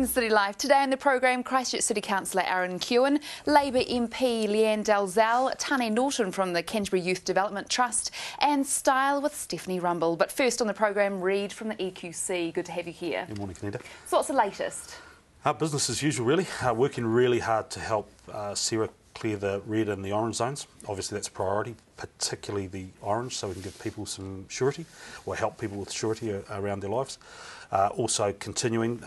Welcome to City Life. Today on the programme, Christchurch City Councillor Keown, Labour MP Lianne Dalziel, Tane Norton from the Canterbury Youth Development Trust, and Style with Stephanie Rumble. But first on the programme, Reid from the EQC. Good to have you here. Good morning, Canada. So what's the latest? Business as usual, really. Working really hard to help Sarah clear the red and the orange zones. Obviously that's a priority, particularly the orange, so we can give people some surety or help people with surety around their lives. Also continuing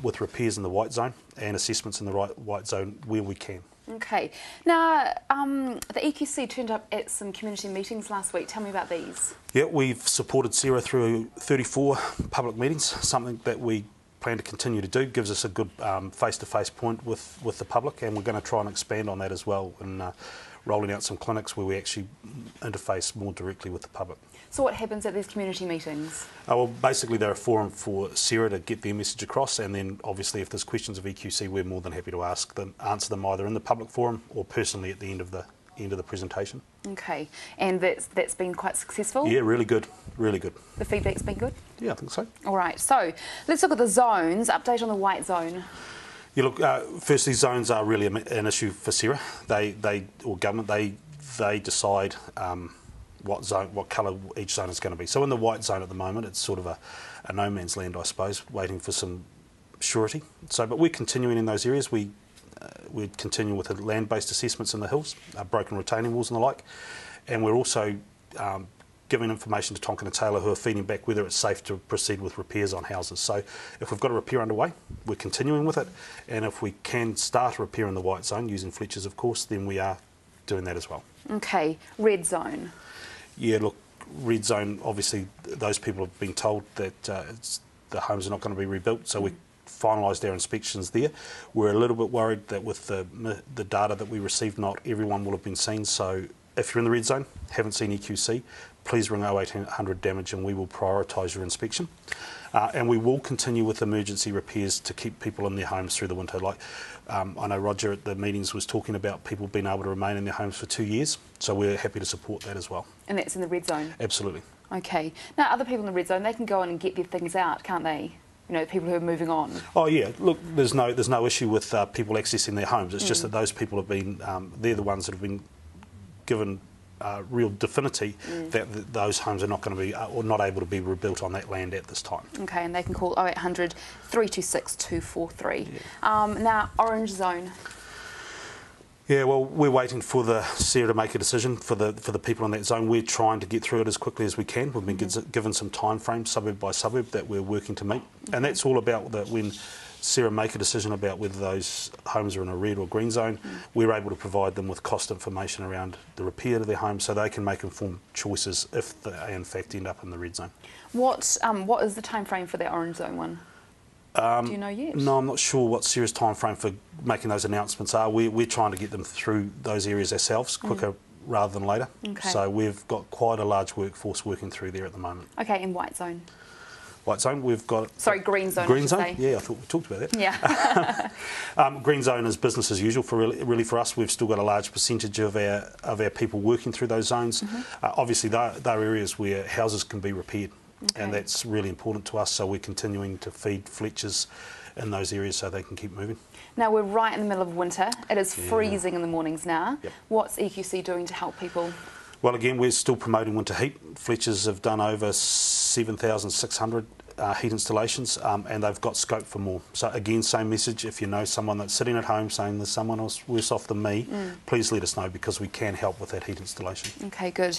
with repairs in the white zone and assessments in the white zone where we can. Okay. Now, the EQC turned up at some community meetings last week. Tell me about these. Yeah, we've supported Sarah through 34 public meetings, something that we plan to continue to do. Gives us a good face-to-face point with the public, and we're going to try and expand on that as well and rolling out some clinics where we actually interface more directly with the public. So what happens at these community meetings? Well, basically they're a forum for Sarah to get their message across, and then obviously if there's questions of EQC, we're more than happy to answer them either in the public forum or personally at the end of the presentation. Okay, and that's been quite successful? Yeah, really good, really good. The feedback's been good? Yeah, I think so. All right, so let's look at the zones. Update on the white zone. Yeah, look, firstly, zones are really an issue for Sarah. Or government, they decide what colour each zone is going to be. So in the white zone at the moment, it's sort of a no man's land, I suppose, waiting for some surety. So, but we're continuing in those areas. We're continuing with the land-based assessments in the hills, broken retaining walls and the like, and we're also giving information to Tonkin and Taylor, who are feeding back whether it's safe to proceed with repairs on houses. So if we've got a repair underway, we're continuing with it, and if we can start a repair in the white zone, using Fletchers of course, then we are doing that as well. Okay, red zone. Yeah, look, red zone, obviously those people have been told that the homes are not going to be rebuilt, so we finalised our inspections there. We're a little bit worried that with the data that we received, not everyone will have been seen, so if you're in the red zone, haven't seen EQC, please ring 0800 damage and we will prioritise your inspection. And we will continue with emergency repairs to keep people in their homes through the winter. Like I know Roger at the meetings was talking about people being able to remain in their homes for 2 years, so we're happy to support that as well. And that's in the red zone? Absolutely. Okay. Now other people in the red zone, they can go on and get their things out, can't they? You know, people who are moving on. Oh yeah, look, there's no issue with people accessing their homes. It's just that those people have been, they're the ones that have been given real definitivity that those homes are not going to be or not able to be rebuilt on that land at this time. Okay, and they can call 0800 326 243. Yeah. Now, orange zone. Yeah, well, we're waiting for the Sarah to make a decision for the people in that zone. We're trying to get through it as quickly as we can. We've been given some time frames, suburb by suburb, that we're working to meet, and that's all about that when Sarah make a decision about whether those homes are in a red or green zone, we're able to provide them with cost information around the repair to their homes so they can make informed choices if they in fact end up in the red zone. What is the time frame for that orange zone one? Do you know yet? No, I'm not sure what Sarah's time frame for making those announcements are. We're trying to get them through those areas ourselves quicker rather than later. Okay. So we've got quite a large workforce working through there at the moment. Okay, in white zone? White zone, we've got... Sorry, green zone, Green zone? Yeah, I thought we talked about that. Yeah. Green zone is business as usual really for us. We've still got a large percentage of our people working through those zones. Obviously, they're areas where houses can be repaired, and that's really important to us, so we're continuing to feed Fletchers in those areas so they can keep moving. Now, we're right in the middle of winter. It is freezing in the mornings now. Yep. What's EQC doing to help people? Well, again, we're still promoting winter heat. Fletchers have done over 7,600 heat installations, and they've got scope for more. So again, same message, if you know someone that's sitting at home saying there's someone else worse off than me, please let us know, because we can help with that heat installation. Okay, good.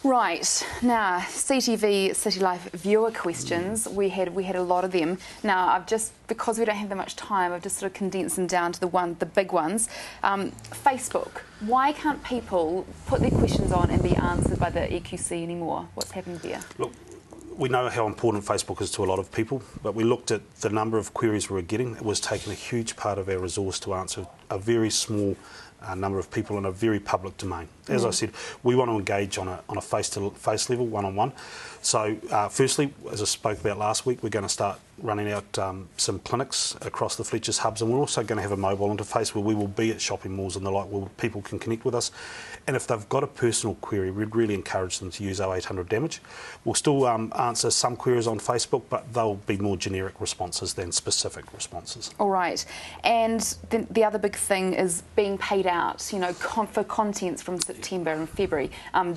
Right, now CTV City Life viewer questions. We had a lot of them. Now because we don't have that much time, I've just sort of condensed them down to the big ones. Facebook. Why can't people put their questions on and be answered by the EQC anymore? What's happened there? Look, we know how important Facebook is to a lot of people, but we looked at the number of queries we were getting. It was taking a huge part of our resource to answer a very small number of people in a very public domain. As I said, we want to engage on a face-to-face level, one-on-one. So firstly, as I spoke about last week, we're going to start running out some clinics across the Fletchers hubs, and we're also going to have a mobile interface where we will be at shopping malls and the like, where people can connect with us. And if they've got a personal query, we'd really encourage them to use 0800 Damage. We'll still answer some queries on Facebook, but they'll be more generic responses than specific responses. All right. And the other big thing is being paid out, you know, for contents from September and February,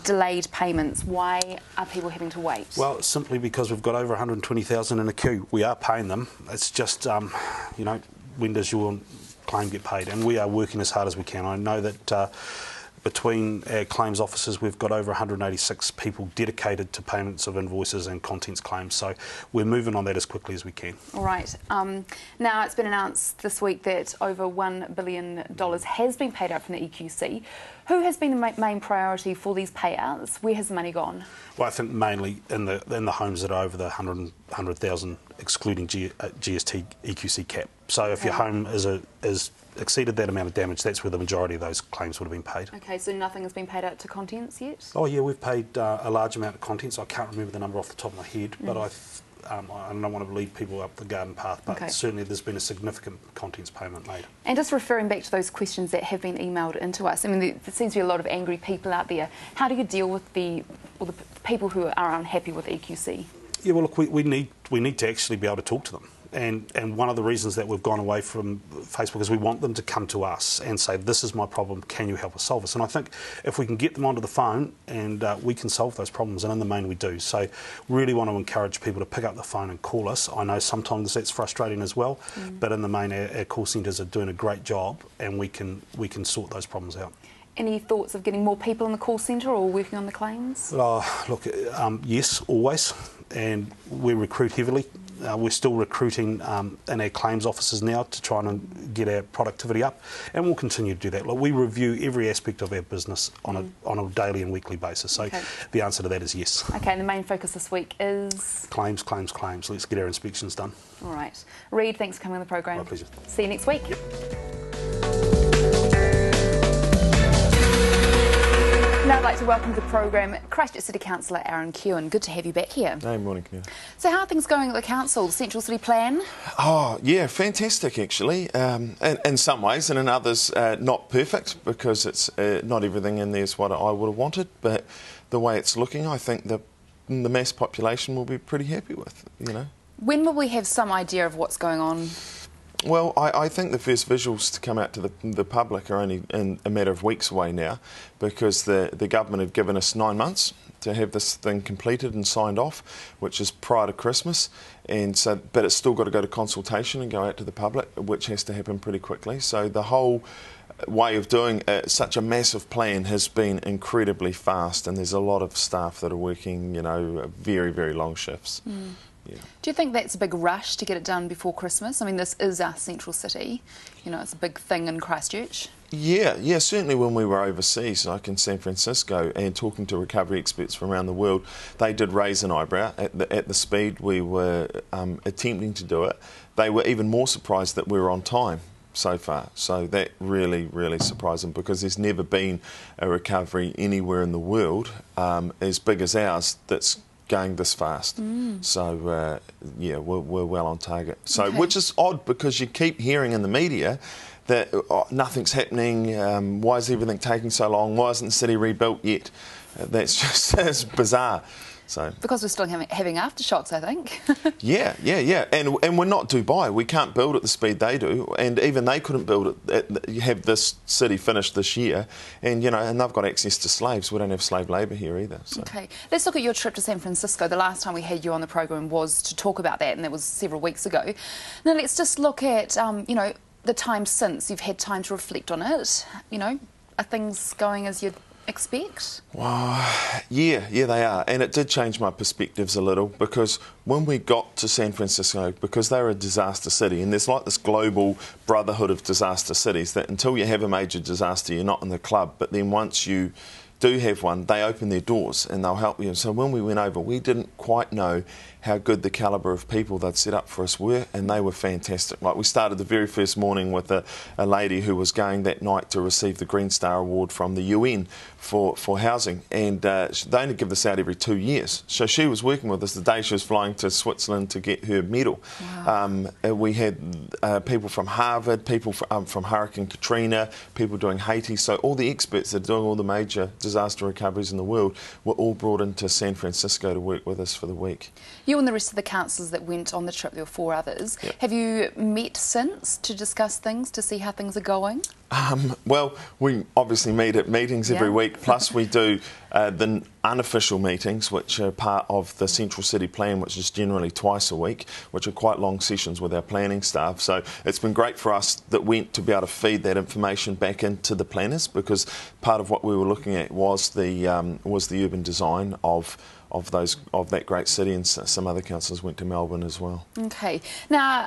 delayed payments. Why are people having to wait? Well, simply because we've got over 120,000 in a queue. We are paying them. It's just, you know, when does your claim get paid? And we are working as hard as we can. I know that between our claims officers, we've got over 186 people dedicated to payments of invoices and contents claims. So we're moving on that as quickly as we can. All right. Now, it's been announced this week that over $1 billion has been paid out from the EQC. Who has been the main priority for these payouts? Where has the money gone? Well, I think mainly in the homes that are over the 100,000, excluding GST EQC cap. So if your home is exceeded that amount of damage, that's where the majority of those claims would have been paid. Okay, so nothing has been paid out to contents yet? Oh yeah, we've paid a large amount of contents. I can't remember the number off the top of my head, but I don't want to lead people up the garden path, but certainly there's been a significant contents payment made. And just referring back to those questions that have been emailed into us, I mean, there seems to be a lot of angry people out there. How do you deal with the people who are unhappy with EQC? Yeah, well, look, we need to actually be able to talk to them. And one of the reasons that we've gone away from Facebook is we want them to come to us and say, this is my problem, can you help us solve this? And I think if we can get them onto the phone and we can solve those problems, and in the main we do. So really want to encourage people to pick up the phone and call us. I know sometimes that's frustrating as well, but in the main our call centres are doing a great job, and we can sort those problems out. Any thoughts of getting more people in the call centre or working on the claims? Look, yes, always, and we recruit heavily. We're still recruiting in our claims offices now to try and get our productivity up, and we'll continue to do that. Look, we review every aspect of our business on a daily and weekly basis, so the answer to that is yes. Okay, and the main focus this week is? Claims, claims, claims. Let's get our inspections done. All right. Reid, thanks for coming on the programme. My pleasure. See you next week. Yep. Now I'd like to welcome to the programme Christchurch City Councillor Keown. Good to have you back here. Hey, morning, Keown. So how are things going at the council, the Central City Plan? Oh, yeah, fantastic actually. In some ways, and in others not perfect, because it's not everything in there is what I would have wanted, but the way it's looking, I think the mass population will be pretty happy with, you know. When will we have some idea of what's going on? Well, I think the first visuals to come out to the public are only in a matter of weeks away now, because the government have given us 9 months to have this thing completed and signed off, which is prior to Christmas, and so, but it's still got to go to consultation and go out to the public, which has to happen pretty quickly. So the whole way of doing such a massive plan has been incredibly fast, and there's a lot of staff that are working, you know, very, very long shifts. Yeah. Do you think that's a big rush to get it done before Christmas? I mean, this is our central city. You know, it's a big thing in Christchurch. Yeah, certainly when we were overseas, like in San Francisco, and talking to recovery experts from around the world, they did raise an eyebrow at the speed we were attempting to do it. They were even more surprised that we were on time so far. So that really, really surprised them, because there's never been a recovery anywhere in the world as big as ours that's going this fast. So yeah, we're well on target. So which is odd, because you keep hearing in the media that nothing's happening, why is everything taking so long, why isn't the city rebuilt yet? That's just it's bizarre. So because we're still having aftershocks, I think. yeah, and we're not Dubai. We can't build at the speed they do, and even they couldn't build it. Have this city finished this year, and you know, and they've got access to slaves. We don't have slave labour here either. So. Okay, let's look at your trip to San Francisco. The last time we had you on the program was to talk about that, and that was several weeks ago. Now let's just look at you know, the time since. You've had time to reflect on it. You know, are things going as you'd expect? Well, yeah, they are, and it did change my perspectives a little, because when we got to San Francisco, because they're a disaster city, and there's like this global brotherhood of disaster cities that until you have a major disaster, you're not in the club, but then once you do have one, they open their doors and they'll help you. So when we went over, we didn't quite know how good the calibre of people they'd set up for us were, and they were fantastic. Like, we started the very first morning with a lady who was going that night to receive the Green Star Award from the UN for housing, and they only give this out every 2 years. So she was working with us the day she was flying to Switzerland to get her medal. Wow. We had people from Harvard, people from Hurricane Katrina, people doing Haiti, so all the experts that are doing all the major disaster recoveries in the world were all brought into San Francisco to work with us for the week. You and the rest of the councillors that went on the trip, there were 4 others. Yep. Have you met since to discuss things, to see how things are going? Well, we obviously meet at meetings every week, plus we do the unofficial meetings, which are part of the Central City Plan, which is generally twice a week, which are quite long sessions with our planning staff. So it's been great for us that went to be able to feed that information back into the planners, because part of what we were looking at was the urban design of that great city, and some other councillors went to Melbourne as well. Okay. Now,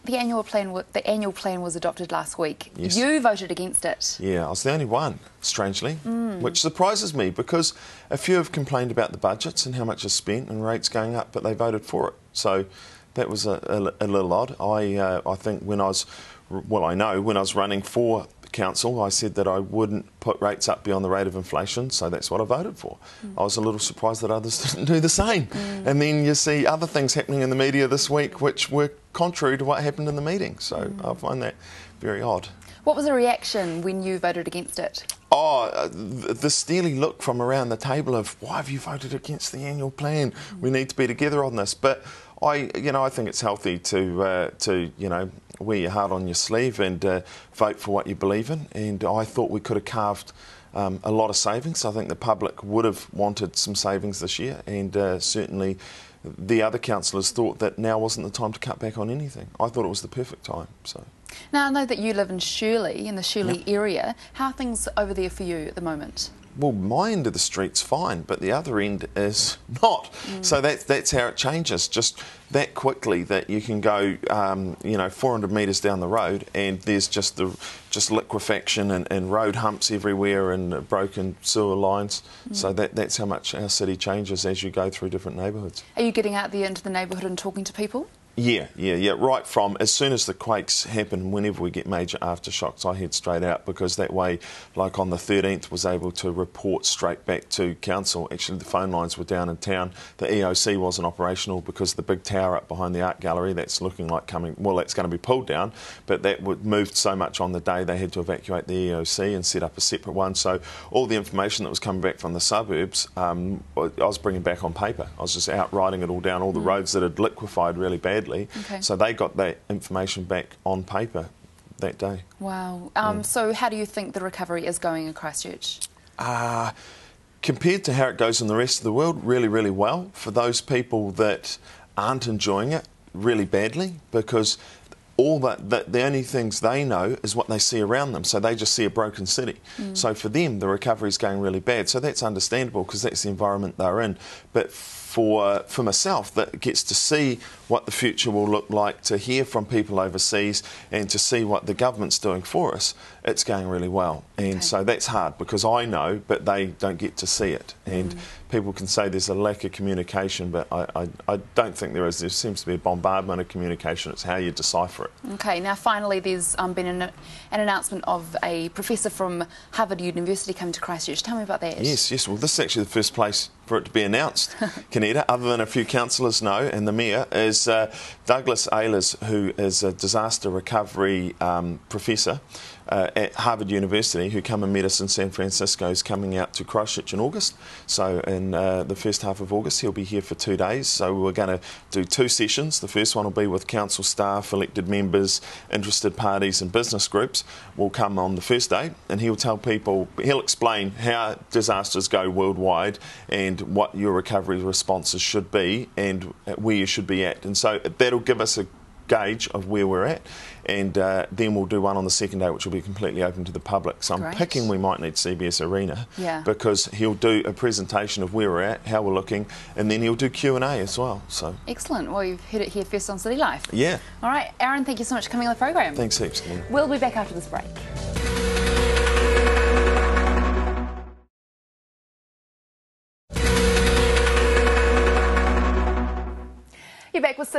the annual plan was adopted last week. Yes. You voted against it. Yeah, I was the only one, strangely, which surprises me, because a few have complained about the budgets and how much is spent and rates going up, but they voted for it. So that was a little odd. I think when I was running for council, I said that I wouldn't put rates up beyond the rate of inflation, so that's what I voted for. I was a little surprised that others didn't do the same. And then you see other things happening in the media this week which were contrary to what happened in the meeting, so I find that very odd. What was the reaction when you voted against it? Oh, the steely look from around the table of, why have you voted against the annual plan? We need to be together on this. But I think it's healthy to wear your heart on your sleeve and vote for what you believe in. And I thought we could have carved a lot of savings. I think the public would have wanted some savings this year, and certainly the other councillors thought that now wasn't the time to cut back on anything. I thought it was the perfect time. So. Now, I know that you live in Shirley, in the Shirley area. How are things over there for you at the moment? Well, my end of the street's fine, but the other end is not. So that's how it changes, just that quickly, that you can go, 400 metres down the road, and there's just liquefaction and road humps everywhere and broken sewer lines. So that's how much our city changes as you go through different neighbourhoods. Are you getting out there into the neighbourhood and talking to people? Yeah. Right from as soon as the quakes happen, whenever we get major aftershocks, I head straight out, because that way, like on the 13th, was able to report straight back to council. Actually, the phone lines were down in town. The EOC wasn't operational because the big tower up behind the art gallery, that's looking like that's going to be pulled down, but that moved so much on the day they had to evacuate the EOC and set up a separate one. So all the information that was coming back from the suburbs, I was bringing back on paper. I was just out writing it all down, all the roads that had liquefied really bad. Okay. So they got that information back on paper that day. Wow. So how do you think the recovery is going in Christchurch? Compared to how it goes in the rest of the world, really, really well. For those people that aren't enjoying it, really badly, because all the only things they know is what they see around them, so they just see a broken city. So for them, the recovery is going really bad. So that's understandable, because that's the environment they're in. But for myself, that gets to see what the future will look like, to hear from people overseas, and to see what the government's doing for us, it's going really well. And so that's hard, because I know, but they don't get to see it. And people can say there's a lack of communication, but I don't think there is. There seems to be a bombardment of communication. It's how you decipher it. Okay, now finally there's been an announcement of a professor from Harvard University coming to Christchurch. Tell me about that. Yes. Well, this is actually the first place for it to be announced, Kaneda, other than a few councillors know, and the Mayor, is Douglas Ehlers, who is a disaster recovery professor at Harvard University, who come and met us in San Francisco, is coming out to Christchurch in August. So in the first half of August, he'll be here for 2 days. So we're going to do 2 sessions. The first one will be with council staff, elected members, interested parties and business groups. Will come on the first day, and he'll tell people, he'll explain how disasters go worldwide and what your recovery responses should be and where you should be at. And so that'll give us a gauge of where we're at, and then we'll do one on the second day, which will be completely open to the public. So I'm picking we might need CBS Arena, because he'll do a presentation of where we're at, how we're looking, and then he'll do Q&A as well. So excellent. Well, you've heard it here first on City Life. Yeah. All right, Aaron, thank you so much for coming on the program. Thanks heaps, Kim. We'll be back after this break.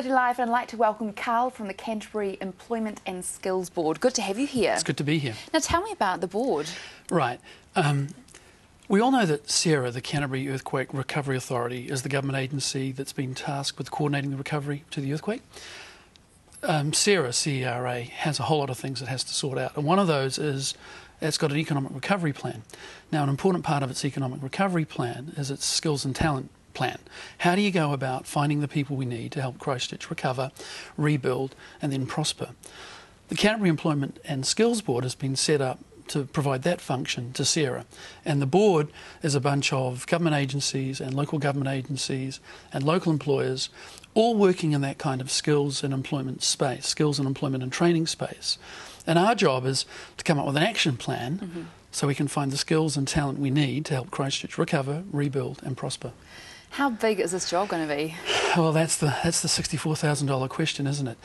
City Live, and I'd like to welcome Carl from the Canterbury Employment and Skills Board. Good to have you here. It's good to be here. Now tell me about the board. Right. We all know that CERA, the Canterbury Earthquake Recovery Authority, is the government agency that's been tasked with coordinating the recovery to the earthquake. CERA, CERA, has a whole lot of things it has to sort out, and one of those is it's got an economic recovery plan. Now, an important part of its economic recovery plan is its skills and talent plan. How do you go about finding the people we need to help Christchurch recover, rebuild, and then prosper? The Canterbury Employment and Skills Board has been set up to provide that function to CERA, and the board is a bunch of government agencies and local government agencies and local employers all working in that kind of skills and employment space, skills and employment and training space. And our job is to come up with an action plan so we can find the skills and talent we need to help Christchurch recover, rebuild and prosper. How big is this job going to be? Well, that's the $64,000 question, isn't it?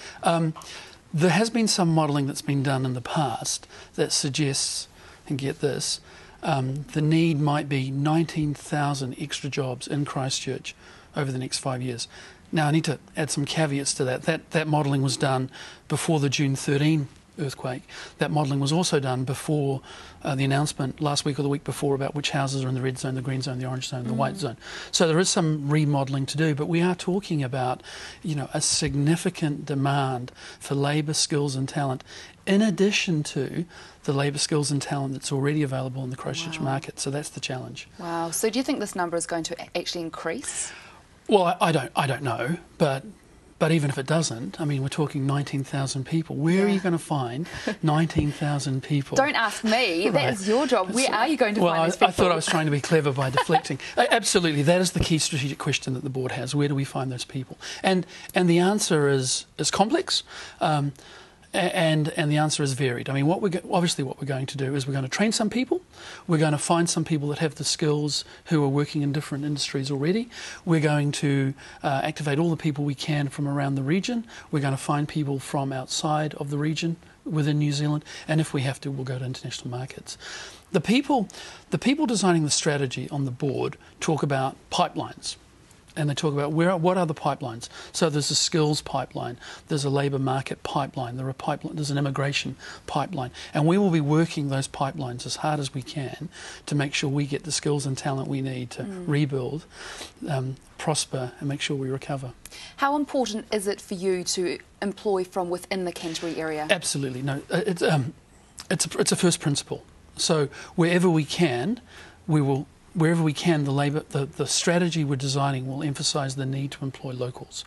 There has been some modelling that's been done in the past that suggests, and get this, the need might be 19,000 extra jobs in Christchurch over the next 5 years. Now, I need to add some caveats to that. That modelling was done before the June 13 earthquake. That modelling was also done before the announcement last week or the week before about which houses are in the red zone, the green zone, the orange zone, the white zone. So there is some remodelling to do, but we are talking about, you know, a significant demand for labour skills and talent in addition to the labour skills and talent that's already available in the Christchurch market. So that's the challenge. Wow. So do you think this number is going to actually increase? Well, I don't know, but even if it doesn't, I mean, we're talking 19,000 people. Where are you going to find 19,000 people? Don't ask me. That is your job. Where are you going to find these people? I thought I was trying to be clever by deflecting. Absolutely, that is the key strategic question that the board has. Where do we find those people? And the answer is complex. And the answer is varied. I mean, obviously what we're going to do is we're going to train some people. We're going to find some people that have the skills who are working in different industries already. We're going to activate all the people we can from around the region. We're going to find people from outside of the region within New Zealand, and if we have to, we'll go to international markets. The people designing the strategy on the board talk about pipelines. And they talk about what are the pipelines. So there's a skills pipeline, there's a labour market pipeline, there's an immigration pipeline. And we will be working those pipelines as hard as we can to make sure we get the skills and talent we need to rebuild, prosper and make sure we recover. How important is it for you to employ from within the Canterbury area? Absolutely. No, it's a first principle. So wherever we can, the strategy we're designing will emphasise the need to employ locals.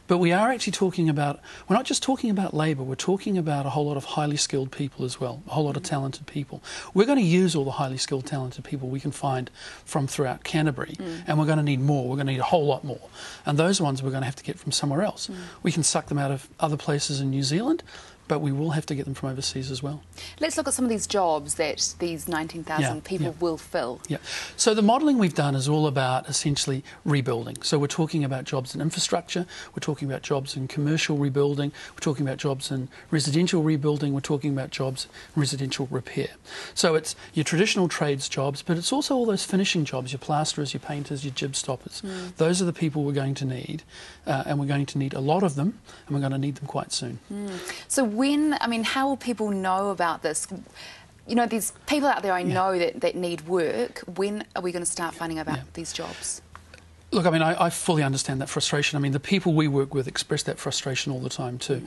But we are actually we're not just talking about labour, we're talking about a whole lot of highly skilled people as well, a whole lot of talented people. We're going to use all the highly skilled, talented people we can find from throughout Canterbury, and we're going to need more, we're going to need a whole lot more. And those ones we're going to have to get from somewhere else. We can suck them out of other places in New Zealand, but we will have to get them from overseas as well. Let's look at some of these jobs that these 19,000 people will fill. Yeah. So the modelling we've done is all about essentially rebuilding. So we're talking about jobs in infrastructure, we're talking about jobs in commercial rebuilding, we're talking about jobs in residential rebuilding, we're talking about jobs in residential repair. So it's your traditional trades jobs, but it's also all those finishing jobs, your plasterers, your painters, your jib stoppers. Those are the people we're going to need, and we're going to need a lot of them, and we're going to need them quite soon. So how will people know about this? You know, there's people out there I know that need work. When are we going to start finding out about these jobs? Look, I mean, I fully understand that frustration. I mean, the people we work with express that frustration all the time too.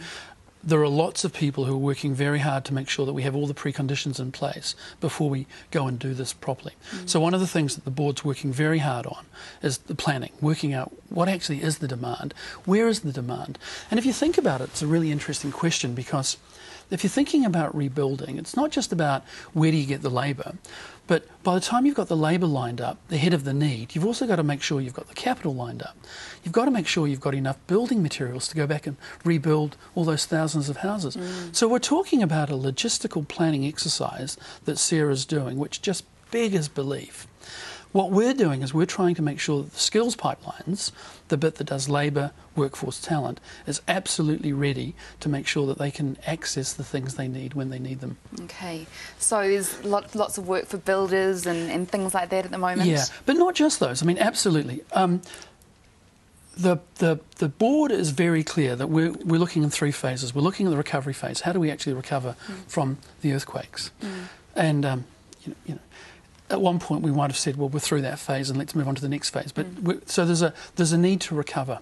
There are lots of people who are working very hard to make sure that we have all the preconditions in place before we go and do this properly. So one of the things that the board's working very hard on is the planning, working out what actually is the demand, where is the demand. And if you think about it, it's a really interesting question, because if you're thinking about rebuilding, it's not just about where do you get the labour, but by the time you've got the labour lined up ahead of the need, you've also got to make sure you've got the capital lined up. You've got to make sure you've got enough building materials to go back and rebuild all those thousands of houses. So we're talking about a logistical planning exercise that CERA's doing, which just beggars belief. What we're doing is we're trying to make sure that the skills pipelines, the bit that does labour, workforce, talent, is absolutely ready to make sure that they can access the things they need when they need them. Okay, so there's lots of work for builders and things like that at the moment? Yeah, but not just those. I mean, absolutely. the board is very clear that we're looking in 3 phases. We're looking at the recovery phase. How do we actually recover from the earthquakes? And you know, at one point we might have said, well, we're through that phase and let's move on to the next phase. But so there's a need to recover.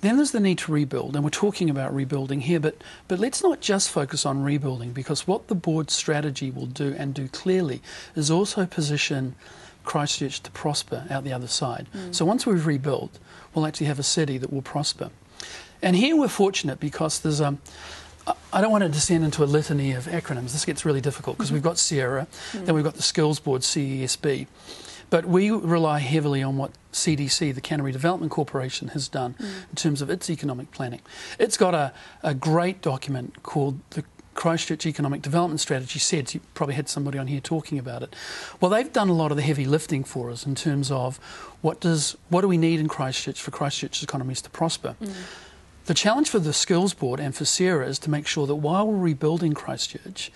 Then there's the need to rebuild, and we're talking about rebuilding here, but let's not just focus on rebuilding, because what the board's strategy will do, and do clearly, is also position Christchurch to prosper out the other side. So once we've rebuilt, we'll actually have a city that will prosper. And here we're fortunate because there's I don't want to descend into a litany of acronyms. This gets really difficult because we've got Sierra, then we've got the Skills Board, CESB. But we rely heavily on what CDC, the Canterbury Development Corporation, has done in terms of its economic planning. It's got a great document called the Christchurch Economic Development Strategy. SEDS, you probably had somebody on here talking about it. Well, they've done a lot of the heavy lifting for us in terms of what do we need in Christchurch for Christchurch's economies to prosper. The challenge for the Skills Board and for Sarah is to make sure that while we're rebuilding Christchurch,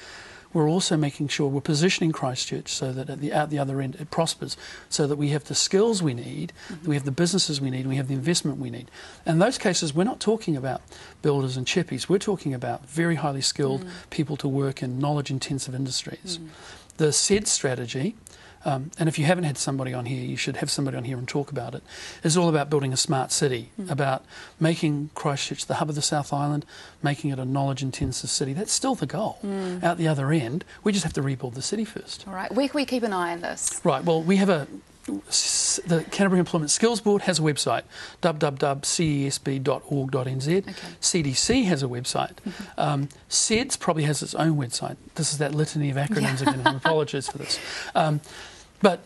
we're also making sure we're positioning Christchurch so that at the other end it prospers, so that we have the skills we need, that we have the businesses we need, and we have the investment we need. And in those cases, we're not talking about builders and chippies. We're talking about very highly skilled people to work in knowledge-intensive industries. The SED strategy, and if you haven't had somebody on here, you should have somebody on here and talk about it, is all about building a smart city, about making Christchurch the hub of the South Island, making it a knowledge-intensive city. That's still the goal. Out the other end, we just have to rebuild the city first. All right. Where can we keep an eye on this? Right. Well, we have the Canterbury Employment Skills Board has a website, www.cesb.org.nz. Okay. CDC has a website. SEDS probably has its own website. This is that litany of acronyms again, and I apologise for this. But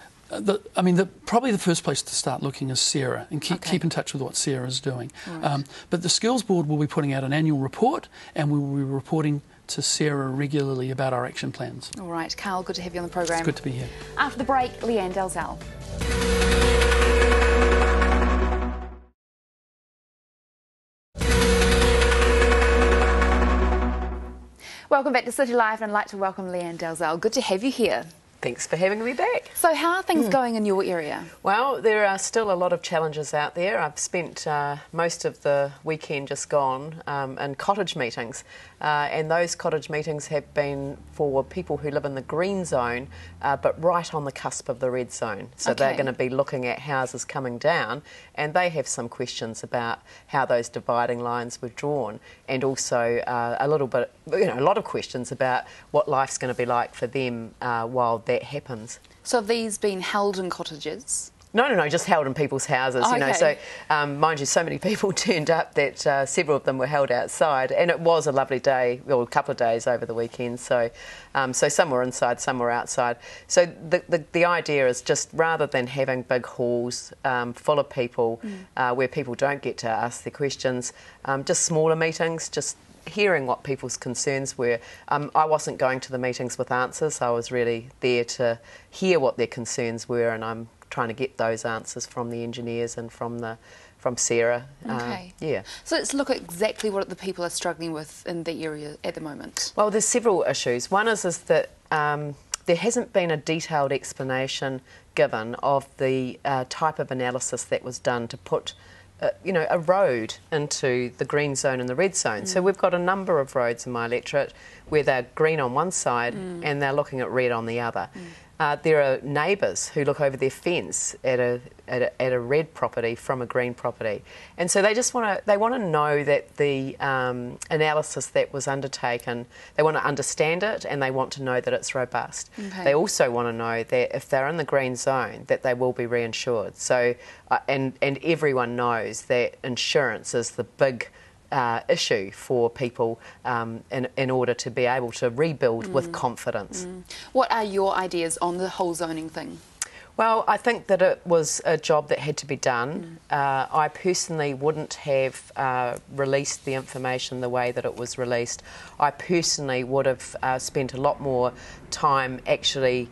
probably the first place to start looking is Sarah, and keep in touch with what Sarah is doing. Right. But the Skills Board will be putting out an annual report, and we will be reporting to Sarah regularly about our action plans. All right, Carl, good to have you on the program. It's good to be here. After the break, Lianne, Dalziel. Welcome back to City Life, and I'd like to welcome Lianne Dalziel. Good to have you here. Thanks for having me back. So how are things going in your area? Well, there are still a lot of challenges out there. I've spent most of the weekend just gone in cottage meetings, and those cottage meetings have been for people who live in the green zone, but right on the cusp of the red zone. So they're going to be looking at houses coming down, and they have some questions about how those dividing lines were drawn, and also a lot of questions about what life's going to be like for them while that happens. So have these been held in cottages? No, just held in people's houses, you know. So, mind you, so many people turned up that several of them were held outside, and it was a lovely day, well, a couple of days over the weekend. So, some were inside, some were outside. So the idea is just rather than having big halls full of people where people don't get to ask their questions, just smaller meetings, just hearing what people's concerns were. I wasn't going to the meetings with answers. I was really there to hear what their concerns were, and I'm trying to get those answers from the engineers and from Sarah. Okay. Yeah. So let's look at exactly what the people are struggling with in the area at the moment. Well, there's several issues. One is that there hasn't been a detailed explanation given of the type of analysis that was done to put a road into the green zone and the red zone. So we've got a number of roads in my electorate where they're green on one side and they're looking at red on the other. There are neighbours who look over their fence at a red property from a green property, and so they just want to know that the analysis that was undertaken, they want to understand it, and they want to know that it's robust. Okay. They also want to know that if they're in the green zone, that they will be reinsured. So, and everyone knows that insurance is the big issue for people in order to be able to rebuild with confidence. What are your ideas on the whole zoning thing? Well, I think that it was a job that had to be done. I personally wouldn't have released the information the way that it was released. I personally would have spent a lot more time actually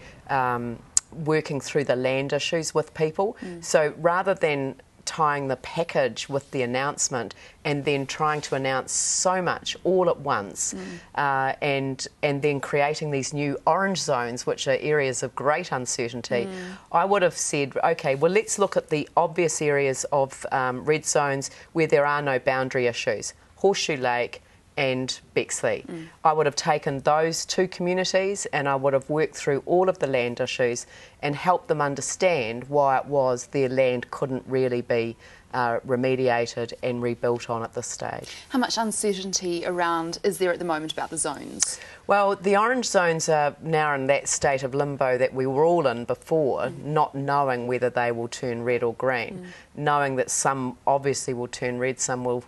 working through the land issues with people. So rather than tying the package with the announcement and then trying to announce so much all at once, and then creating these new orange zones, which are areas of great uncertainty, I would have said, OK, well, let's look at the obvious areas of red zones where there are no boundary issues. Horseshoe Lake and Bexley. I would have taken those two communities and I would have worked through all of the land issues and helped them understand why it was their land couldn't really be remediated and rebuilt on at this stage. How much uncertainty around is there at the moment about the zones? Well, the orange zones are now in that state of limbo that we were all in before, not knowing whether they will turn red or green, knowing that some obviously will turn red, some will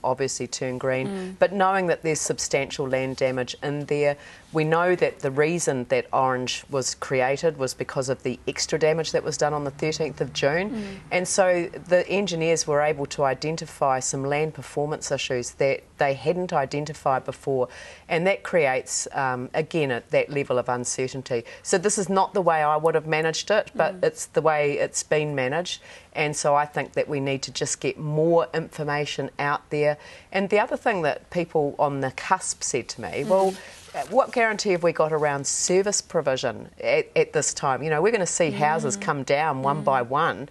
obviously turn green, but knowing that there's substantial land damage in there. We know that the reason that orange was created was because of the extra damage that was done on the 13th of June. And so the engineers were able to identify some land performance issues that they hadn't identified before. And that creates, again, that level of uncertainty. So this is not the way I would have managed it, but it's the way it's been managed. And so I think that we need to just get more information out there. And the other thing that people on the cusp said to me, well, what guarantee have we got around service provision at this time? You know, we're going to see houses come down one by one.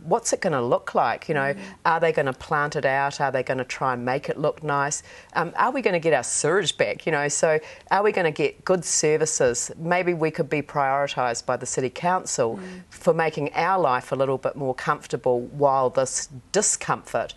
What's it going to look like? You know, are they going to plant it out? Are they going to try and make it look nice? Are we going to get our sewage back? You know, so are we going to get good services? Maybe we could be prioritised by the City Council for making our life a little bit more comfortable while this discomfort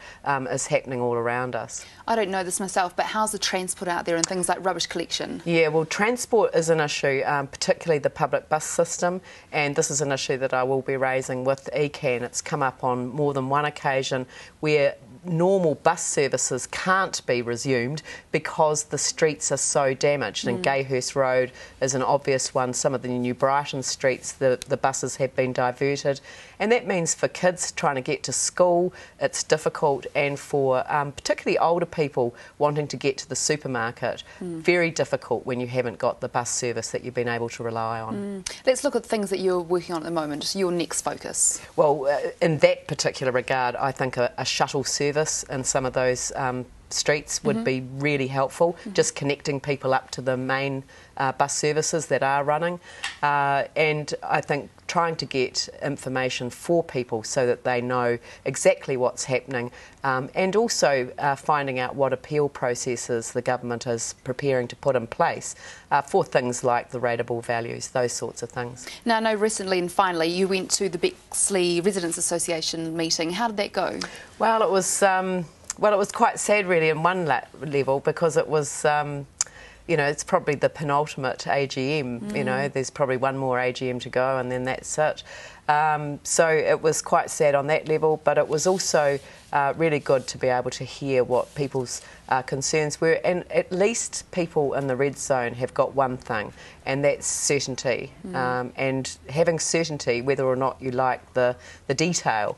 is happening all around us. I don't know this myself, but how's the transport out there and things like rubbish collection? Yeah, well, transport is an issue, particularly the public bus system, and this is an issue that I will be raising with ECAN. It's come up on more than one occasion where normal bus services can't be resumed because the streets are so damaged, and Gayhurst Road is an obvious one. Some of the New Brighton streets, the buses have been diverted, and that means for kids trying to get to school it's difficult, and for particularly older people wanting to get to the supermarket, very difficult when you haven't got the bus service that you've been able to rely on. Let's look at things that you're working on at the moment, your next focus. Well, in that particular regard, I think a shuttle service in some of those streets would be really helpful, just connecting people up to the main bus services that are running, and I think trying to get information for people so that they know exactly what's happening, and also finding out what appeal processes the government is preparing to put in place for things like the rateable values, those sorts of things. Now, I know recently and finally you went to the Bexley Residents Association meeting. How did that go? Well, it was quite sad really in one level, because it was you know, it's probably the penultimate AGM, you know, there's probably one more AGM to go and then that's it. So it was quite sad on that level, but it was also really good to be able to hear what people's concerns were, and at least people in the red zone have got one thing, and that's certainty. And having certainty, whether or not you like the detail,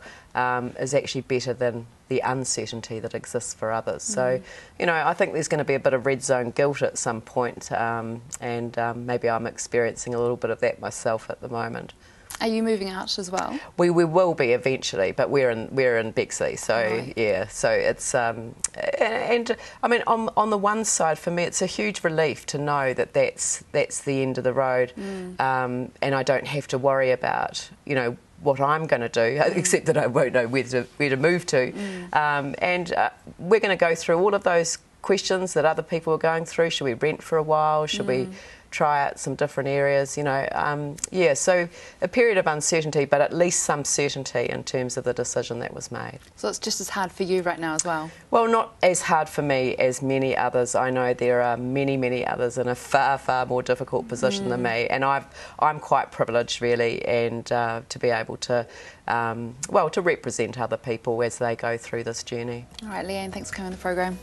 is actually better than the uncertainty that exists for others. So, you know, I think there's going to be a bit of red zone guilt at some point, and maybe I'm experiencing a little bit of that myself at the moment. Are you moving out as well? We will be eventually, but we're in Bexley, so right. Yeah. So it's and I mean, on the one side, for me, it's a huge relief to know that that's the end of the road, and I don't have to worry about, you know, what I'm going to do, except that I won't know where to move to, and we're going to go through all of those questions that other people are going through. Should we rent for a while? Should we try out some different areas, you know, yeah, so a period of uncertainty, but at least some certainty in terms of the decision that was made. So it's just as hard for you right now as well? Well, not as hard for me as many others. I know there are many others in a far, far more difficult position than me, and I'm quite privileged, really, and to be able to, well, to represent other people as they go through this journey. All right, Lianne, thanks for coming on the programme.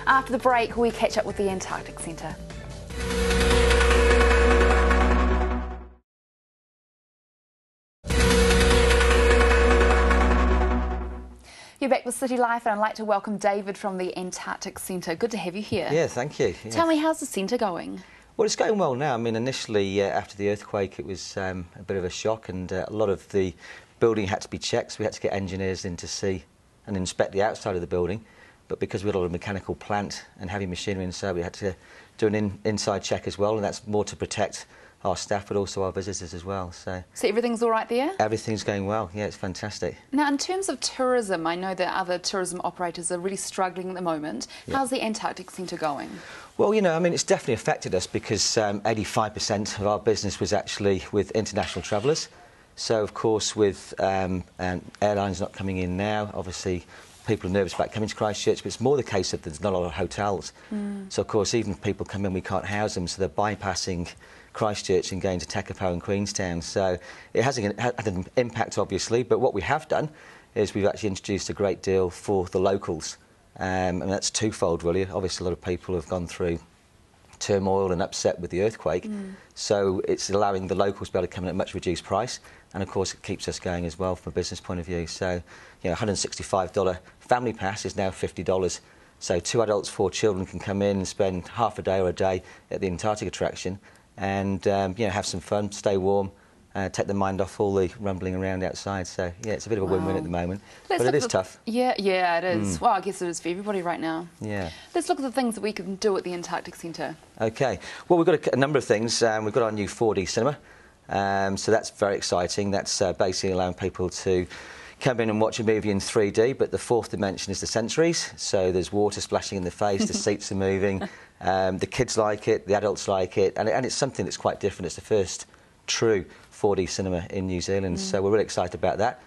After the break, we catch up with the Antarctic Centre. You're back with City Life, and I'd like to welcome David from the Antarctic Centre. Good to have you here. Yeah, thank you. Yeah. Tell me, how's the centre going? Well, it's going well now. I mean, initially, after the earthquake, it was a bit of a shock, and a lot of the building had to be checked, so we had to get engineers in to see and inspect the outside of the building. But because we had a lot of mechanical plant and heavy machinery inside, we had to do an inside check as well, and that's more to protect our staff but also our visitors as well. So everything's all right there? Everything's going well, yeah, it's fantastic. Now, in terms of tourism, I know that other tourism operators are really struggling at the moment. Yeah. How's the Antarctic Centre going? Well, you know, I mean, it's definitely affected us because 85% of our business was actually with international travellers. So, of course, with airlines not coming in now, obviously people are nervous about coming to Christchurch, but it's more the case that there's not a lot of hotels. So, of course, even if people come in, we can't house them, so they're bypassing Christchurch and going to Tekapo and Queenstown. So it has had an impact, obviously, but what we have done is we've actually introduced a great deal for the locals, and that's twofold, really. Obviously, a lot of people have gone through turmoil and upset with the earthquake, so it's allowing the locals to be able to come in at a much reduced price, and of course it keeps us going as well from a business point of view. So, you know, $165 family pass is now $50. So 2 adults, 4 children can come in and spend half a day or a day at the Antarctic attraction and you know, have some fun, stay warm, take their mind off all the rumbling around outside. So yeah, it's a bit of a win-win at the moment, but it is tough. Yeah, it is. Well, I guess it is for everybody right now. Yeah. Let's look at the things that we can do at the Antarctic Centre. Okay. Well, we've got a number of things. We've got our new 4D cinema, so that's very exciting. That's basically allowing people to come in and watch a movie in 3D, but the fourth dimension is the sensories. So there's water splashing in the face, the seats are moving. The kids like it, the adults like it, and it's something that's quite different. It's the first true 4D cinema in New Zealand, so we're really excited about that.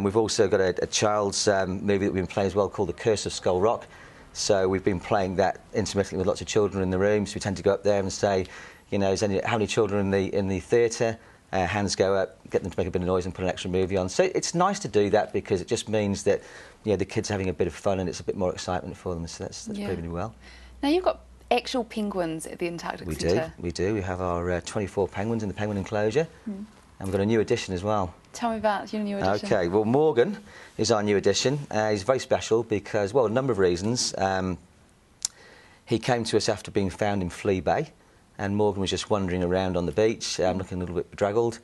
We've also got a child's movie that we've been playing as well called The Curse of Skull Rock. So we've been playing that intermittently with lots of children in the room. So we tend to go up there and say, you know, how many children in the theatre? Hands go up, get them to make a bit of noise and put an extra movie on. So it's nice to do that because it just means that, you know, the kids are having a bit of fun and it's a bit more excitement for them. So that's proving well. Now you've got actual penguins at the Antarctic Centre. We do. We have our 24 penguins in the penguin enclosure, and we've got a new addition as well. Tell me about your new addition. Okay, well, Morgan is our new addition. He's very special because, well, a number of reasons. He came to us after being found in Flea Bay, and Morgan was just wandering around on the beach, looking a little bit bedraggled.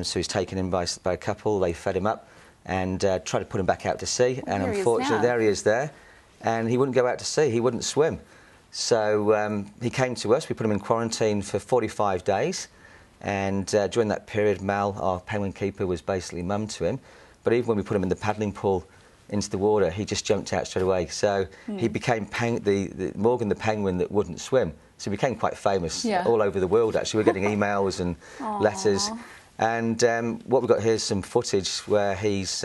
So he's taken in by a couple. They fed him up and tried to put him back out to sea. And unfortunately, there he is there, and he wouldn't go out to sea. He wouldn't swim. So he came to us. We put him in quarantine for 45 days. And during that period, Mal, our penguin keeper, was basically mum to him. But even when we put him in the paddling pool into the water, he just jumped out straight away. So he became Morgan the penguin that wouldn't swim. So he became quite famous all over the world, actually. We're getting emails and letters. And what we've got here is some footage where he's...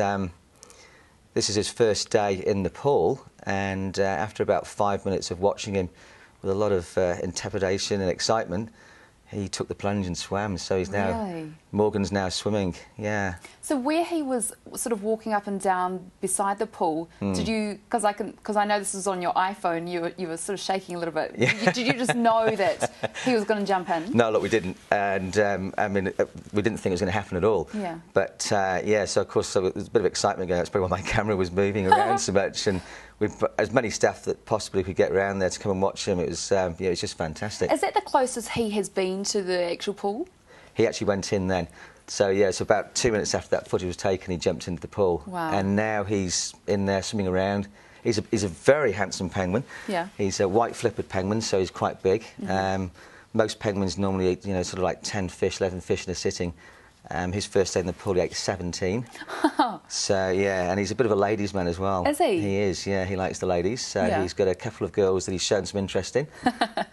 this is his first day in the pool, and after about 5 minutes of watching him with a lot of intimidation and excitement, he took the plunge and swam. So he's now... Morgan's now swimming, yeah. So where he was sort of walking up and down beside the pool, did you... Because I know this is on your iPhone, you were sort of shaking a little bit. Yeah. Did you just know that he was going to jump in? No, look, we didn't. And, I mean, we didn't think it was going to happen at all. Yeah. But, yeah, so, of course, there was a bit of excitement going. That's probably why my camera was moving around so much. And we've as many staff that possibly could get around there to come and watch him. It was, yeah, it was just fantastic. Is that the closest he has been to the actual pool? He actually went in then. So, yeah, so about 2 minutes after that footage was taken, he jumped into the pool. Wow. And now he's in there swimming around. He's a very handsome penguin. Yeah. He's a white flippered penguin, so he's quite big. Most penguins normally eat, you know, sort of like 10 fish, 11 fish in a sitting. His first day in the pool, he ate 17. So, yeah, and he's a bit of a ladies' man as well. Is he? He is, yeah, he likes the ladies. So he's got a couple of girls that he's shown some interest in.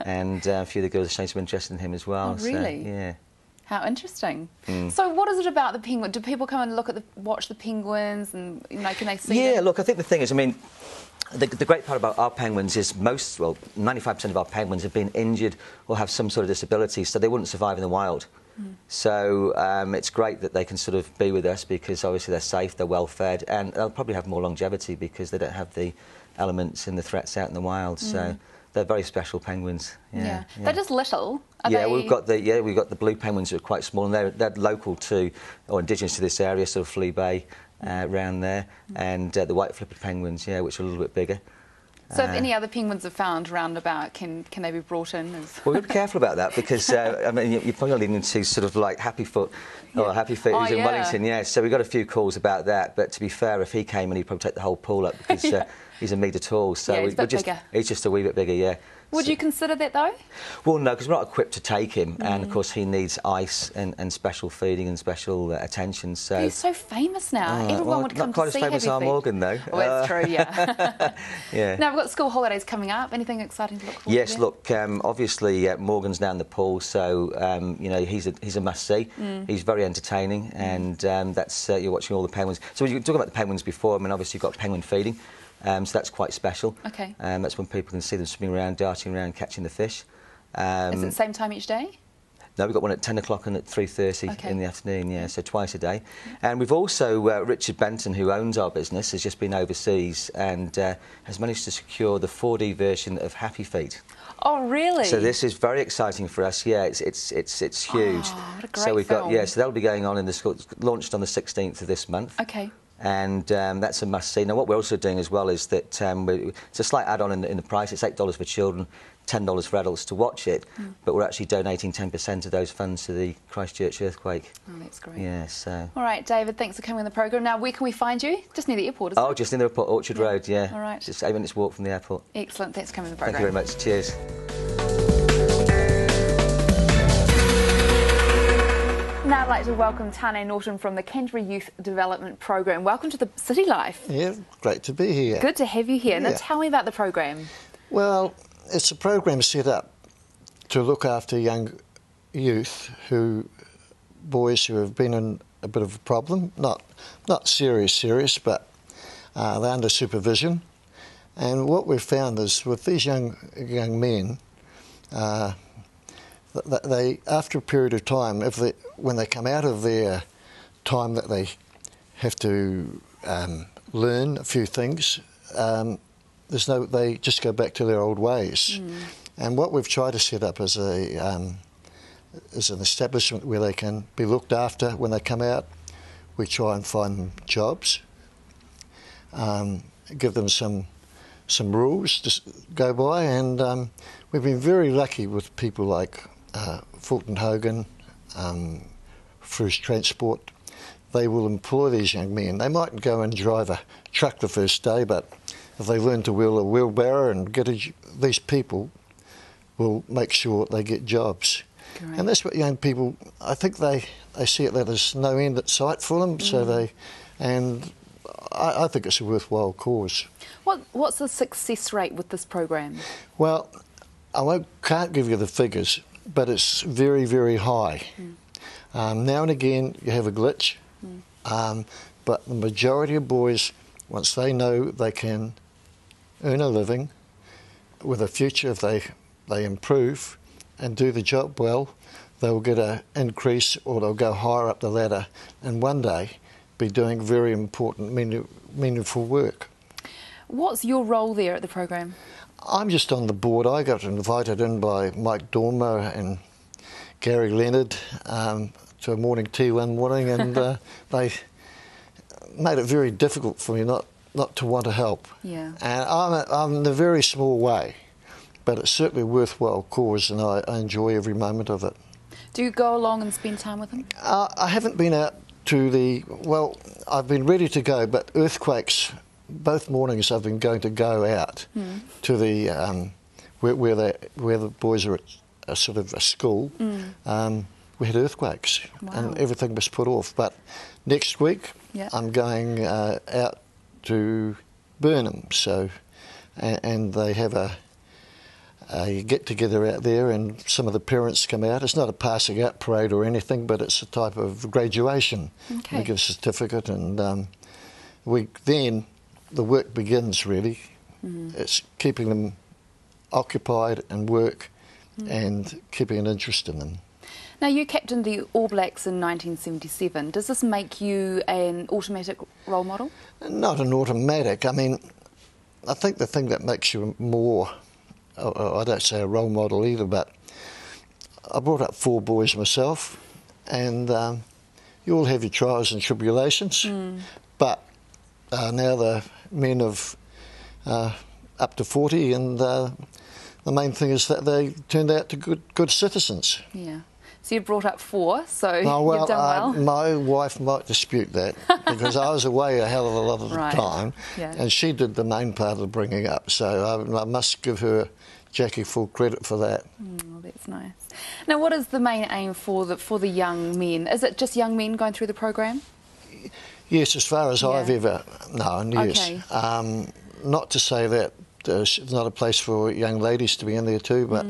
And a few of the girls have shown some interest in him as well. Oh, really? So, yeah. How interesting. So what is it about the penguin? Do people come and watch the penguins and, you know, can they see them? Yeah, look, I think the thing is, I mean, the great part about our penguins is 95% of our penguins have been injured or have some sort of disability, so they wouldn't survive in the wild. So it's great that they can sort of be with us because obviously they're safe, they're well fed, and they'll probably have more longevity because they don't have the elements and the threats out in the wild. So they're very special penguins. Yeah. They're just little. We've got the blue penguins that are quite small, and they're local to or indigenous to this area, sort of Flea Bay, around there, and the white flippered penguins, which are a little bit bigger. So if any other penguins are found roundabout, can they be brought in? Well, we've got to be careful about that because, I mean, you're probably leading into sort of like Happy Feet who's in Wellington, yeah. So we got a few calls about that, but to be fair, if he came in, he'd probably take the whole pool up because he's a metre tall. So he's a bit bigger. He's just a wee bit bigger, yeah. Would you consider that, though? Well, no, because we're not equipped to take him, and of course he needs ice and special feeding and special attention. So he's so famous now. Everyone would come to see him. Not quite as famous as Morgan, though. Oh, that's true, yeah. Yeah. Now we've got school holidays coming up. Anything exciting to look forward to? Yes, look, obviously Morgan's down the pool, so you know he's a must-see. He's very entertaining, and that's you're watching all the penguins. So you were talking about the penguins before. I mean, obviously you've got penguin feeding. So that's quite special. Okay. That's when people can see them swimming around, darting around, catching the fish. Is it the same time each day? No, we've got one at 10 o'clock and at 3:30 in the afternoon, yeah, so twice a day. And we've also, Richard Benton, who owns our business, has just been overseas and has managed to secure the 4D version of Happy Feet. Oh, really? So this is very exciting for us. Yeah, it's huge. Oh, what a great so we've film. got so that'll be going on in the school. It's launched on the 16th of this month. Okay. And that's a must-see. Now, what we're also doing as well is that it's a slight add-on in the price. It's $8 for children, $10 for adults to watch it, but we're actually donating 10% of those funds to the Christchurch earthquake. Oh, that's great. Yeah, so... All right, David, thanks for coming on the programme. Now, where can we find you? Just near the airport, isn't it? Oh, just in the airport, Orchard Road, yeah. All right. Just 8 minutes walk from the airport. Excellent. Thanks for coming on the programme. Thank you very much. Cheers. Now I'd like to welcome Tane and Norton from the Canterbury Youth Development Programme. Welcome to the City Life. Yeah, great to be here. Good to have you here. Yeah. Now tell me about the programme. Well, it's a program set up to look after young youth boys who have been in a bit of a problem, not serious, but they're under supervision. And what we've found is with these young men, they, after a period of time, when they come out of their time that they have to learn a few things, they just go back to their old ways. And what we've tried to set up is an establishment where they can be looked after when they come out. We try and find them jobs, give them some rules to go by, and we've been very lucky with people like Fulton Hogan, Fru's Transport. They will employ these young men. They mightn't go and drive a truck the first day, but if they learn to wheel a wheelbarrow and these people will make sure they get jobs. Great. And that's what young people, I think they see it that there's no end at sight for them, I think it's a worthwhile cause. What's the success rate with this program? Well, can't give you the figures, but it's very, very high. Now and again you have a glitch, but the majority of boys, once they know they can earn a living with a future, if they improve and do the job well, they'll get an increase or they'll go higher up the ladder and one day be doing very important, meaningful work. What's your role there at the program? I'm just on the board. I got invited in by Mike Dormer and Gary Leonard to a morning tea one morning, and they made it very difficult for me not to want to help. Yeah. And I'm in a very small way, but it's certainly a worthwhile cause, and I enjoy every moment of it. Do you go along and spend time with them? I haven't been out to I've been ready to go, but earthquakes, both mornings I've been going to go out to the where the boys are at a sort of a school. We had earthquakes and everything was put off. But next week I'm going out to Burnham, and they have a get together out there, and some of the parents come out. It's not a passing out parade or anything, but it's a type of graduation. Okay. We give a certificate, and then the work begins really. It's keeping them occupied and work and keeping an interest in them. Now, you captained the All Blacks in 1977. Does this make you an automatic role model? Not an automatic. I mean, I think the thing that makes you more, I don't say a role model either, but I brought up 4 boys myself, and you all have your trials and tribulations, but now the men have up to 40, and the main thing is that they turned out to good citizens. Yeah. So you brought up 4, so well, you've done well. My wife might dispute that because I was away a hell of a lot of the time, and she did the main part of the bringing up. So I must give her, Jackie, full credit for that. Oh, that's nice. Now, what is the main aim for the young men? Is it just young men going through the program? Yes, as far as I've ever known, yes. Okay. Not to say that there's not a place for young ladies to be in there too, but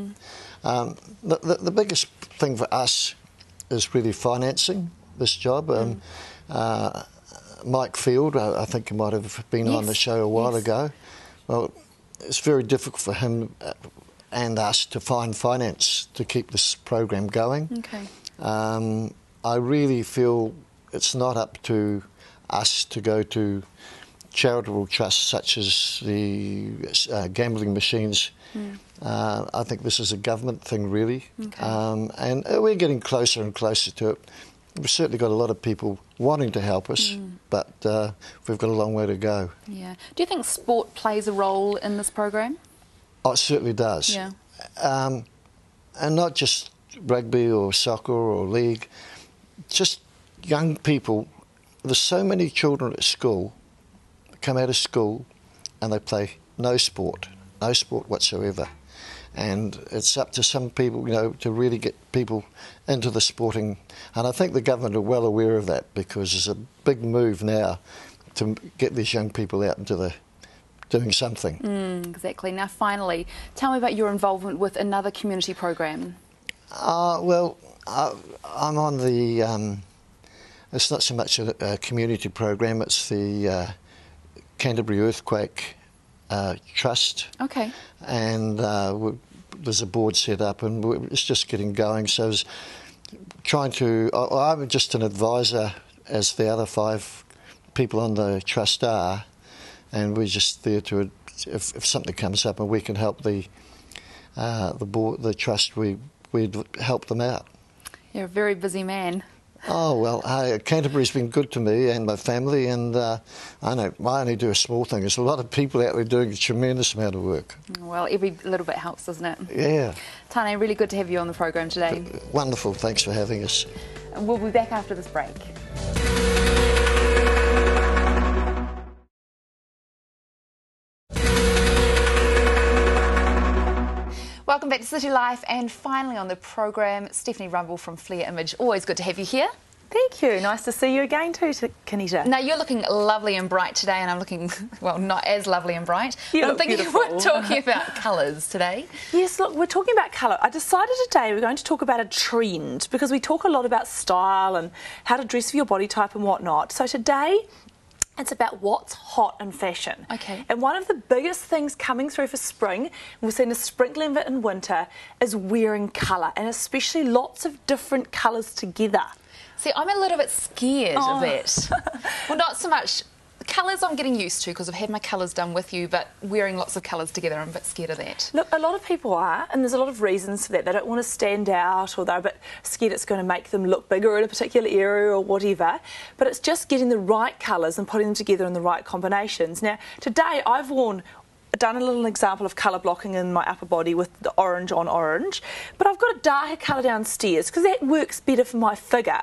the biggest thing for us is really financing this job. Mike Field, I think he might have been on the show a while ago. Well, it's very difficult for him and us to find finance to keep this program going. Okay. I really feel it's not up to us to go to charitable trusts such as the gambling machines. I think this is a government thing, really. Okay. And we're getting closer and closer to it. We've certainly got a lot of people wanting to help us, but we've got a long way to go. Yeah. Do you think sport plays a role in this program? Oh, it certainly does. Yeah. And not just rugby or soccer or league, just young people. There's so many children at school come out of school and they play no sport whatsoever. And it's up to some people, you know, to really get people into the sporting. And I think the government are well aware of that, because there's a big move now to get these young people out into doing something. Exactly. Now, finally, tell me about your involvement with another community program. Well, I'm on the. It's not so much a community program. It's the Canterbury Earthquake Trust. Okay. And there's a board set up, and it's just getting going. So I was trying to. I'm just an advisor, as the other 5 people on the trust are, and we're just there to. If something comes up and we can help the board, the trust, we'd help them out. You're a very busy man. Oh, well, Canterbury's been good to me and my family, and I know I only do a small thing. There's a lot of people out there doing a tremendous amount of work. Well, every little bit helps, doesn't it? Yeah. Tane, really good to have you on the program today. Wonderful, thanks for having us. And we'll be back after this break. Welcome back to City Life, and finally on the program, Stephanie Rumble from Flair Image. Always good to have you here. Thank you. Nice to see you again too, Kanita. Now, you're looking lovely and bright today, and I'm looking, well, not as lovely and bright. You look beautiful. We're talking about colours today. Yes, look, we're talking about colour. I decided today we're going to talk about a trend, because we talk a lot about style and how to dress for your body type and whatnot. So today, it's about what's hot in fashion. Okay. And one of the biggest things coming through for spring, we've seen a sprinkling of it in winter, is wearing colour, and especially lots of different colours together. See, I'm a little bit scared of it. Well, not so much. Colours I'm getting used to, because I've had my colours done with you, but wearing lots of colours together, I'm a bit scared of that. Look, a lot of people are, and there's a lot of reasons for that. They don't want to stand out, or they're a bit scared it's going to make them look bigger in a particular area or whatever. But it's just getting the right colours and putting them together in the right combinations. Now, today I've done a little example of colour blocking in my upper body with the orange on orange, but I've got a darker colour downstairs because that works better for my figure.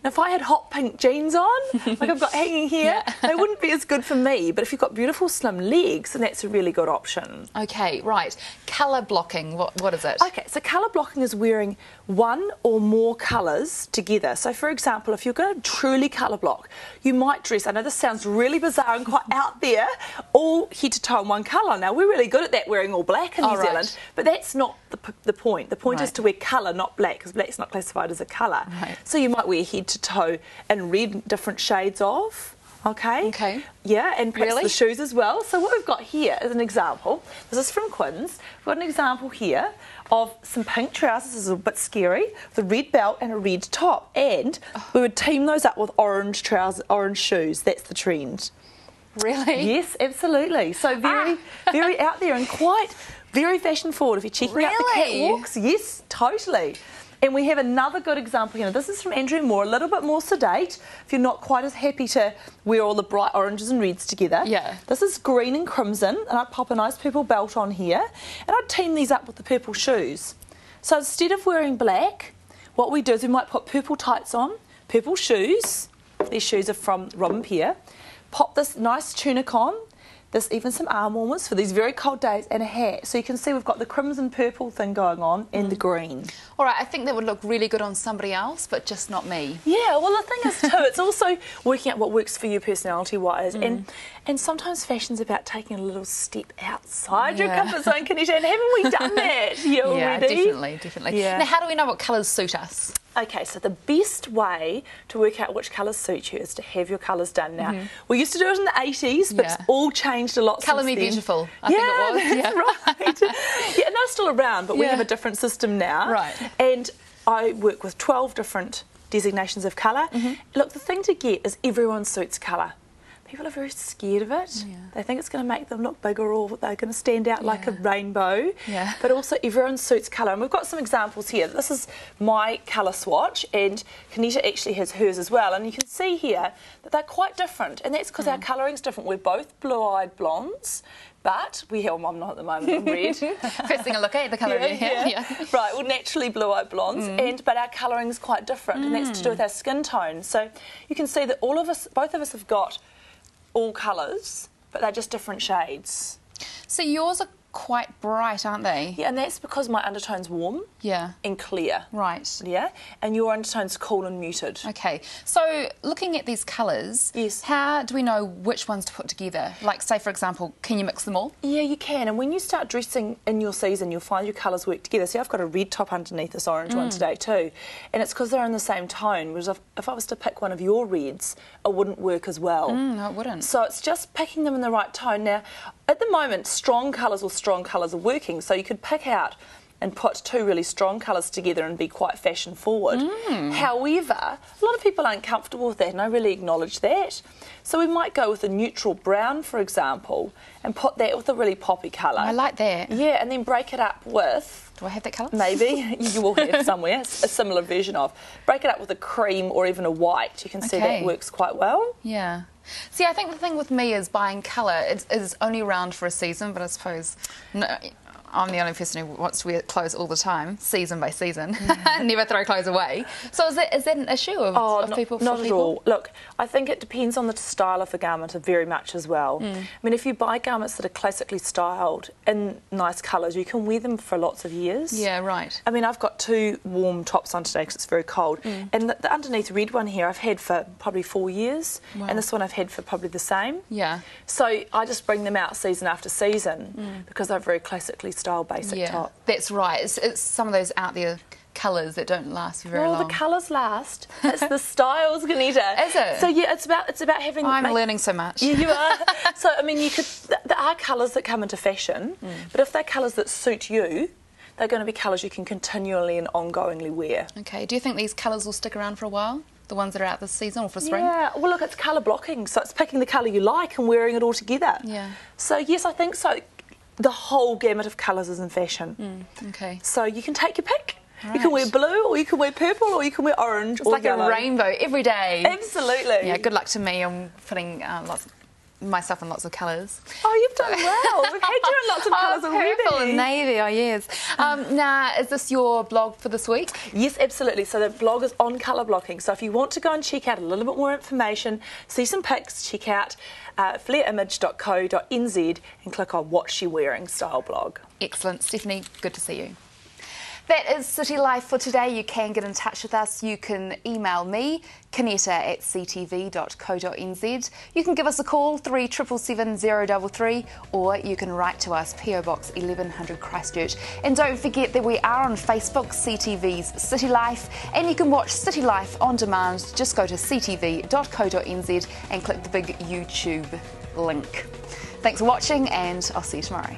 Now, if I had hot pink jeans on, like I've got hanging here, they wouldn't be as good for me, but if you've got beautiful slim legs, then that's a really good option. Okay, right. Colour blocking, what is it? Okay, so colour blocking is wearing one or more colours together. So, for example, if you're going to truly colour block, you might dress, I know this sounds really bizarre and quite out there, all head to toe in one colour. Now, we're really good at that, wearing all black in New Zealand, but that's not the point. The point is to wear colour, not black, because black's not classified as a colour. Right. So you might wear head to toe in red, different shades of. Okay. Yeah, and perhaps the shoes as well. So what we've got here is an example. This is from Quinn's. We've got an example here of some pink trousers. This is a bit scary. The red belt and a red top. And we would team those up with orange trousers, orange shoes. That's the trend. Really? Yes, absolutely. So very out there and quite very fashion forward. If you're checking out the catwalks, yes, totally. And we have another good example here. This is from Andrew Moore, a little bit more sedate, if you're not quite as happy to wear all the bright oranges and reds together. Yeah. This is green and crimson, and I'd pop a nice purple belt on here, and I'd team these up with the purple shoes. So instead of wearing black, what we do is we might put purple tights on, purple shoes. These shoes are from Robin Pierre. Pop this nice tunic on. There's even some arm warmers for these very cold days, and a hat. So you can see we've got the crimson purple thing going on and the green. All right, I think that would look really good on somebody else, but just not me. Yeah, well, the thing is too, it's also working out what works for you personality-wise, and sometimes fashion's about taking a little step outside your comfort zone, Kanita, and haven't we done that here already? Yeah, definitely. Yeah. Now, how do we know what colours suit us? Okay, so the best way to work out which colours suit you is to have your colours done. Now, we used to do it in the 80s, but it's all changed a lot Colour since Me then. Beautiful, I think it was. That's right. Yeah, and they're still around, but we have a different system now. Right. And I work with 12 different designations of colour. Look, the thing to get is everyone suits colour. People are very scared of it. Yeah. They think it's going to make them look bigger or they're going to stand out like a rainbow. Yeah. But also everyone suits colour. And we've got some examples here. This is my colour swatch, and Kanita actually has hers as well. And you can see here that they're quite different. And that's because our colouring's different. We're both blue-eyed blondes, but I'm not at the moment, I'm red. First thing I look at, the colour of your hair. Yeah. Right, well, naturally blue-eyed blondes, but our colouring's quite different, and that's to do with our skin tone. So you can see that both of us have got all colours, but they're just different shades. So yours are quite bright, aren't they? Yeah, and that's because my undertone's warm and clear. Right. Yeah, and your undertone's cool and muted. Okay, so looking at these colours, how do we know which ones to put together? Like, say, for example, can you mix them all? Yeah, you can, and when you start dressing in your season, you'll find your colours work together. See, I've got a red top underneath this orange one today too, and it's because they're in the same tone, whereas if I was to pick one of your reds, it wouldn't work as well. No, it wouldn't. So it's just picking them in the right tone. Now, at the moment, strong colours are working, so you could pick out and put two really strong colours together and be quite fashion forward. However, a lot of people aren't comfortable with that, and I really acknowledge that. So we might go with a neutral brown, for example, and put that with a really poppy colour. I like that. Yeah, and then break it up with... Do I have that colour? Maybe. You will have somewhere, a similar version of. Break it up with a cream or even a white. You can see that works quite well. Yeah. See, I think the thing with me is buying colour is only around for a season, but I suppose I'm the only person who wants to wear clothes all the time, season by season, never throw clothes away. So is that an issue of people? Not at all. Look, I think it depends on the style of the garment very much as well. I mean, if you buy garments that are classically styled in nice colours, you can wear them for lots of years. Yeah, right. I mean, I've got two warm tops on today because it's very cold, and the underneath red one here I've had for probably 4 years, and this one I've had for probably the same. Yeah. So I just bring them out season after season because they're very classically styled basic top. That's right. It's some of those out there colours that don't last for very long. Well, the colours last. It's the styles, Kanita. Is it? So yeah, it's about having. I'm learning so much. Yeah, you are. So I mean, there are colours that come into fashion, but if they're colours that suit you, they're going to be colours you can continually and ongoingly wear. Okay. Do you think these colours will stick around for a while? The ones that are out this season or for spring? Yeah, well look, it's colour blocking, so it's picking the colour you like and wearing it all together. Yeah. So yes, I think so. The whole gamut of colours is in fashion. Okay. So you can take your pick. Right. You can wear blue, or you can wear purple, or you can wear orange, it's or like yellow. a rainbow every day. Absolutely. Yeah, good luck to me. I'm putting myself in lots of colours. Oh, you've done well. We've had you in lots of colours already. Purple and navy, oh yes. Now, is this your blog for this week? Yes, absolutely. So the blog is on colour blocking. So if you want to go and check out a little bit more information, see some pics, check out flairimage.co.nz and click on What's She Wearing style blog. Excellent. Stephanie, good to see you. That is City Life for today. You can get in touch with us. You can email me, kaneta@ctv.co.nz. You can give us a call, 3777 033, or you can write to us, PO Box 1100 Christchurch. And don't forget that we are on Facebook, CTV's City Life, and you can watch City Life on demand. Just go to ctv.co.nz and click the big YouTube link. Thanks for watching, and I'll see you tomorrow.